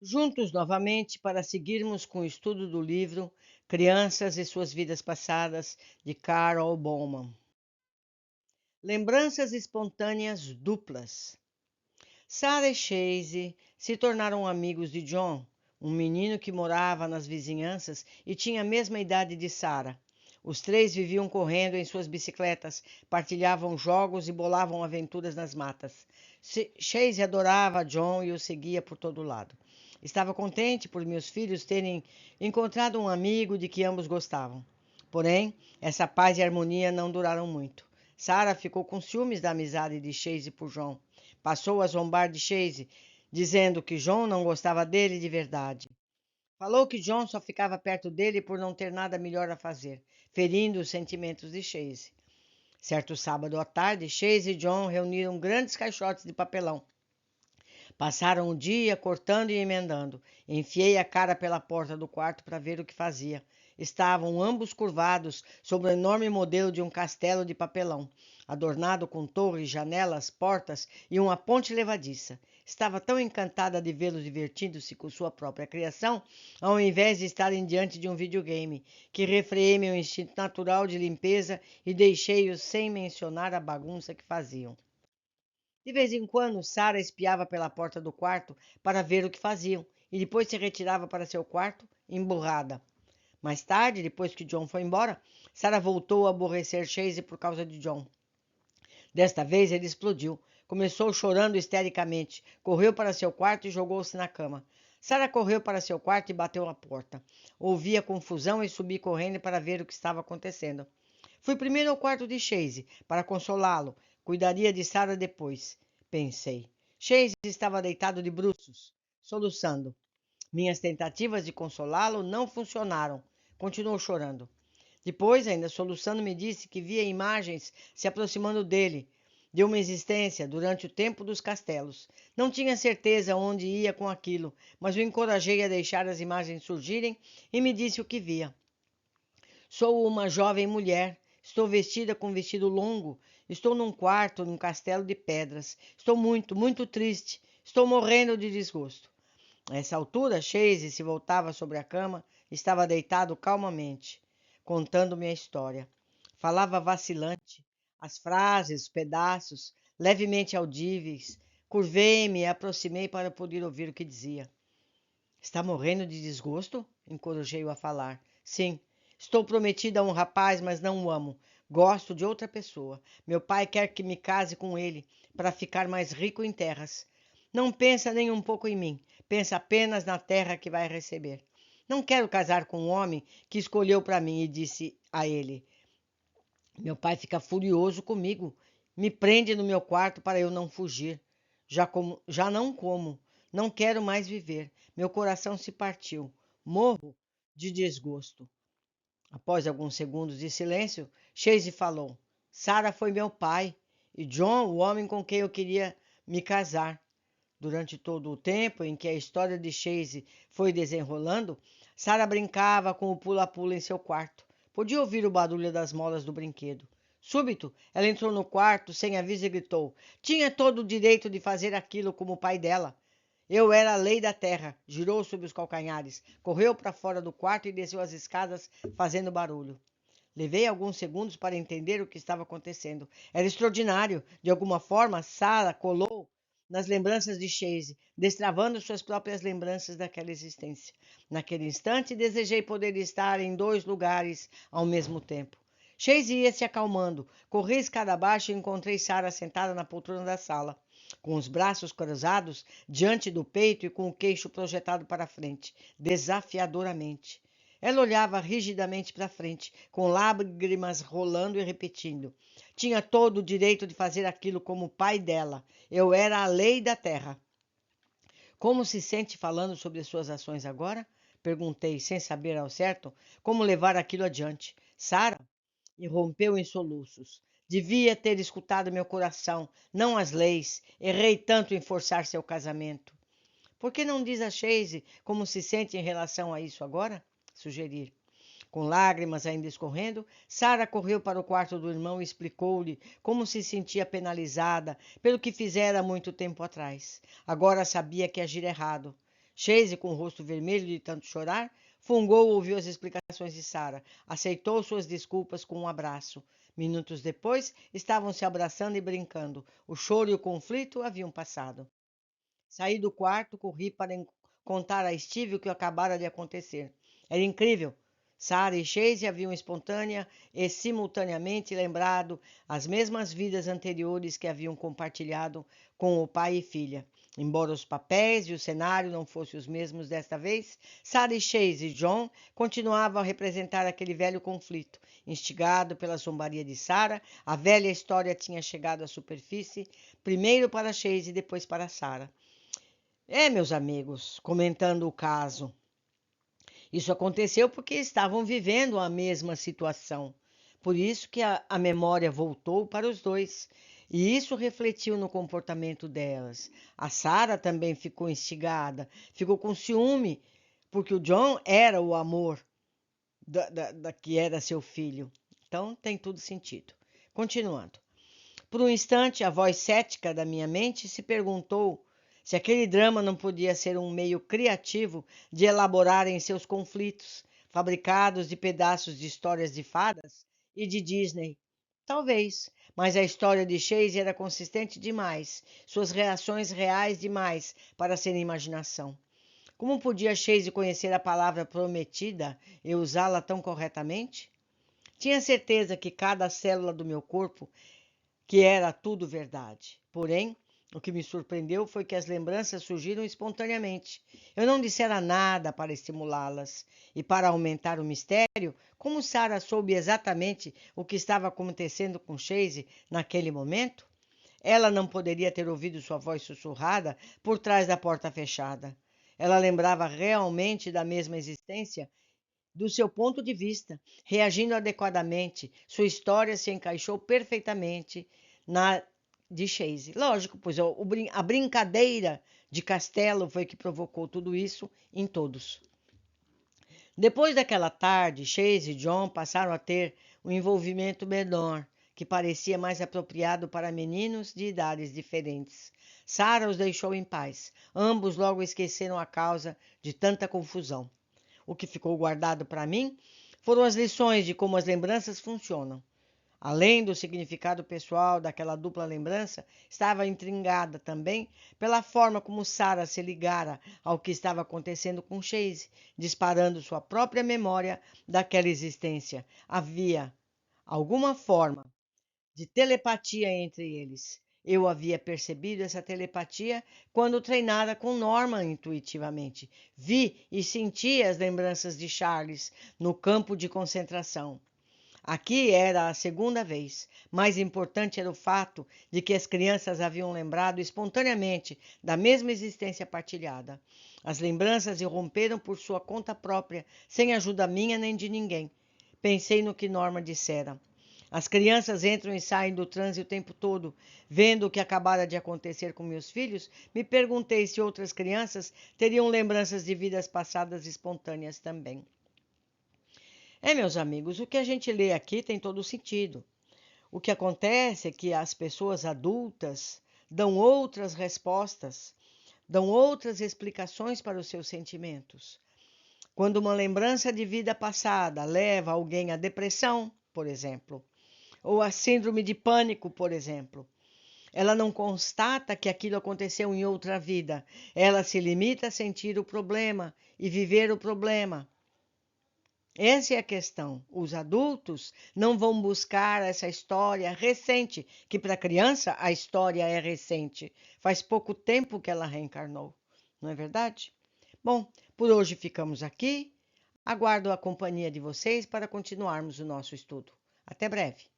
juntos novamente para seguirmos com o estudo do livro Crianças e Suas Vidas Passadas, de Carol Bowman. Lembranças espontâneas duplas. Sarah e Chase se tornaram amigos de John, um menino que morava nas vizinhanças e tinha a mesma idade de Sarah. Os três viviam correndo em suas bicicletas, partilhavam jogos e bolavam aventuras nas matas. Chase adorava John e o seguia por todo lado. Estava contente por meus filhos terem encontrado um amigo de que ambos gostavam. Porém, essa paz e harmonia não duraram muito. Sarah ficou com ciúmes da amizade de Chase por John. Passou a zombar de Chase, dizendo que John não gostava dele de verdade. Falou que John só ficava perto dele por não ter nada melhor a fazer, ferindo os sentimentos de Chase. Certo sábado à tarde, Chase e John reuniram grandes caixotes de papelão. Passaram o dia cortando e emendando. Enfiei a cara pela porta do quarto para ver o que fazia. Estavam ambos curvados sobre o enorme modelo de um castelo de papelão, adornado com torres, janelas, portas e uma ponte levadiça. Estava tão encantada de vê-los divertindo-se com sua própria criação, ao invés de estarem diante de um videogame, que refreei meu instinto natural de limpeza e deixei-os sem mencionar a bagunça que faziam. De vez em quando, Sarah espiava pela porta do quarto para ver o que faziam e depois se retirava para seu quarto, emburrada. Mais tarde, depois que John foi embora, Sarah voltou a aborrecer Chase por causa de John. Desta vez ele explodiu. Começou chorando histericamente, correu para seu quarto e jogou-se na cama. Sarah correu para seu quarto e bateu na porta. Ouvi a confusão e subi correndo para ver o que estava acontecendo. Fui primeiro ao quarto de Chase para consolá-lo. Cuidaria de Sarah depois, pensei. Chase estava deitado de bruços, soluçando. Minhas tentativas de consolá-lo não funcionaram. Continuou chorando. Depois, ainda soluçando, me disse que via imagens se aproximando dele, de uma existência durante o tempo dos castelos. Não tinha certeza onde ia com aquilo, mas o encorajei a deixar as imagens surgirem e me disse o que via. Sou uma jovem mulher. Estou vestida com um vestido longo. Estou num quarto, num castelo de pedras. Estou muito, muito triste. Estou morrendo de desgosto. A essa altura, Chase se voltava sobre a cama, estava deitado calmamente, contando-me a história. Falava vacilante, as frases, os pedaços, levemente audíveis. Curvei-me e aproximei para poder ouvir o que dizia. Está morrendo de desgosto? Encorajei-o a falar. Sim, estou prometida a um rapaz, mas não o amo. Gosto de outra pessoa. Meu pai quer que me case com ele para ficar mais rico em terras. Não pensa nem um pouco em mim. Pensa apenas na terra que vai receber. Não quero casar com um homem que escolheu para mim e disse a ele: Meu pai fica furioso comigo. Me prende no meu quarto para eu não fugir. Já não como. Não quero mais viver. Meu coração se partiu. Morro de desgosto. Após alguns segundos de silêncio, Chase falou: Sarah foi meu pai e John, o homem com quem eu queria me casar. Durante todo o tempo em que a história de Chase foi desenrolando, Sarah brincava com o pula-pula em seu quarto. Podia ouvir o barulho das molas do brinquedo. Súbito, ela entrou no quarto sem aviso e gritou: Tinha todo o direito de fazer aquilo como o pai dela. Eu era a lei da terra. Girou sobre os calcanhares, correu para fora do quarto e desceu as escadas fazendo barulho. Levei alguns segundos para entender o que estava acontecendo. Era extraordinário. De alguma forma, Sarah colou nas lembranças de Chase, destravando suas próprias lembranças daquela existência. Naquele instante, desejei poder estar em dois lugares ao mesmo tempo. Chase ia se acalmando. Corri a escada abaixo e encontrei Sarah sentada na poltrona da sala, com os braços cruzados diante do peito e com o queixo projetado para frente, desafiadoramente. Ela olhava rigidamente para frente, com lágrimas rolando e repetindo. Tinha todo o direito de fazer aquilo como o pai dela. Eu era a lei da terra. Como se sente falando sobre suas ações agora? Perguntei, sem saber ao certo como levar aquilo adiante. Sara irrompeu em soluços. Devia ter escutado meu coração, não as leis. Errei tanto em forçar seu casamento. Por que não diz a Chase como se sente em relação a isso agora? Sugeri. Com lágrimas ainda escorrendo, Sara correu para o quarto do irmão e explicou-lhe como se sentia penalizada pelo que fizera muito tempo atrás. Agora sabia que agir errado. Chase, com o rosto vermelho de tanto chorar, fungou ouviu as explicações de Sarah. Aceitou suas desculpas com um abraço. Minutos depois, estavam se abraçando e brincando. O choro e o conflito haviam passado. Saí do quarto, corri para contar a Steve o que acabara de acontecer. Era incrível. Sarah e Chase haviam espontânea e simultaneamente lembrado as mesmas vidas anteriores que haviam compartilhado com o pai e filha. Embora os papéis e o cenário não fossem os mesmos desta vez, Sarah e Chase e John continuavam a representar aquele velho conflito. Instigado pela zombaria de Sarah, a velha história tinha chegado à superfície, primeiro para Chase e depois para Sarah. Meus amigos, comentando o caso, isso aconteceu porque estavam vivendo a mesma situação. Por isso que a memória voltou para os dois. E isso refletiu no comportamento delas. A Sarah também ficou instigada, ficou com ciúme, porque o John era o amor da que era seu filho. Então tem tudo sentido. Continuando. Por um instante, a voz cética da minha mente se perguntou se aquele drama não podia ser um meio criativo de elaborarem seus conflitos, fabricados de pedaços de histórias de fadas e de Disney. Talvez, mas a história de Chase era consistente demais, suas reações reais demais para ser imaginação. Como podia Chase conhecer a palavra prometida e usá-la tão corretamente? Tinha certeza que cada célula do meu corpo que era tudo verdade. Porém, o que me surpreendeu foi que as lembranças surgiram espontaneamente. Eu não dissera nada para estimulá-las. E para aumentar o mistério, como Sarah soube exatamente o que estava acontecendo com Chase naquele momento? Ela não poderia ter ouvido sua voz sussurrada por trás da porta fechada. Ela lembrava realmente da mesma existência do seu ponto de vista, reagindo adequadamente. Sua história se encaixou perfeitamente na de Chase. Lógico, pois a brincadeira de castelo foi que provocou tudo isso em todos. Depois daquela tarde, Chase e John passaram a ter um envolvimento menor, que parecia mais apropriado para meninos de idades diferentes. Sarah os deixou em paz. Ambos logo esqueceram a causa de tanta confusão. O que ficou guardado para mim foram as lições de como as lembranças funcionam. Além do significado pessoal daquela dupla lembrança, estava intrigada também pela forma como Sarah se ligara ao que estava acontecendo com Chase, disparando sua própria memória daquela existência. Havia alguma forma de telepatia entre eles. Eu havia percebido essa telepatia quando treinara com Norman intuitivamente. Vi e senti as lembranças de Charles no campo de concentração. Aqui era a segunda vez. Mais importante era o fato de que as crianças haviam lembrado espontaneamente da mesma existência partilhada. As lembranças irromperam por sua conta própria, sem ajuda minha nem de ninguém. Pensei no que Norma dissera. As crianças entram e saem do transe o tempo todo. Vendo o que acabara de acontecer com meus filhos, me perguntei se outras crianças teriam lembranças de vidas passadas espontâneas também. Meus amigos, o que a gente lê aqui tem todo o sentido. O que acontece é que as pessoas adultas dão outras respostas, dão outras explicações para os seus sentimentos. Quando uma lembrança de vida passada leva alguém à depressão, por exemplo, ou a síndrome de pânico, por exemplo, ela não constata que aquilo aconteceu em outra vida. Ela se limita a sentir o problema e viver o problema. Essa é a questão. Os adultos não vão buscar essa história recente, que para a criança a história é recente. Faz pouco tempo que ela reencarnou, não é verdade? Bom, por hoje ficamos aqui. Aguardo a companhia de vocês para continuarmos o nosso estudo. Até breve.